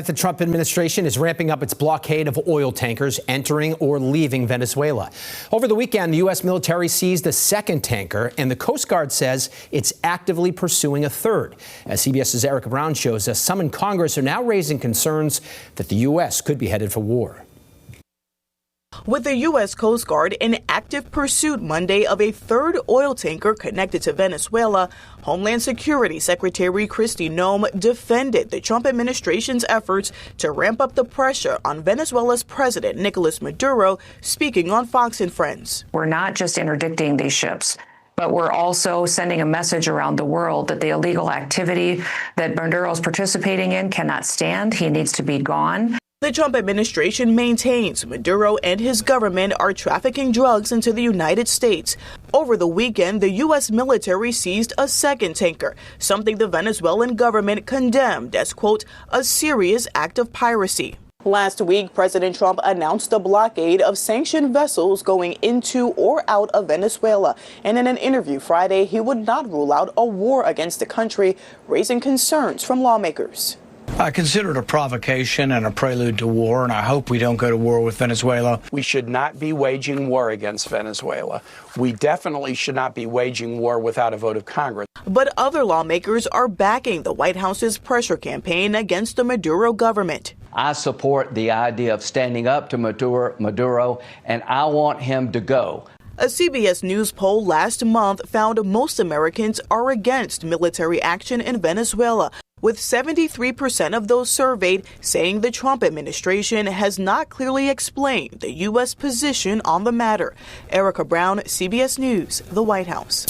The Trump administration is ramping up its blockade of oil tankers entering or leaving Venezuela. Over the weekend, the U.S. military seized a second tanker, and the Coast Guard says it's actively pursuing a third. As CBS's Erica Brown shows us, some in Congress are now raising concerns that the U.S. could be headed for war. With the U.S. Coast Guard in active pursuit Monday of a third oil tanker connected to Venezuela, Homeland Security Secretary Kristi Noem defended the Trump administration's efforts to ramp up the pressure on Venezuela's President Nicolas Maduro, speaking on Fox and Friends. We're not just interdicting these ships, but we're also sending a message around the world that the illegal activity that Maduro is participating in cannot stand. He needs to be gone. The Trump administration maintains Maduro and his government are trafficking drugs into the United States. Over the weekend, the U.S. military seized a second tanker, something the Venezuelan government condemned as, quote, a serious act of piracy. Last week, President Trump announced a blockade of sanctioned vessels going into or out of Venezuela. And in an interview Friday, he would not rule out a war against the country, raising concerns from lawmakers. I consider it a provocation and a prelude to war, and I hope we don't go to war with Venezuela. We should not be waging war against Venezuela. We definitely should not be waging war without a vote of Congress. But other lawmakers are backing the White House's pressure campaign against the Maduro government. I support the idea of standing up to Maduro, and I want him to go. A CBS News poll last month found most Americans are against military action in Venezuela, with 73% of those surveyed saying the Trump administration has not clearly explained the U.S. position on the matter. Erica Brown, CBS News, the White House.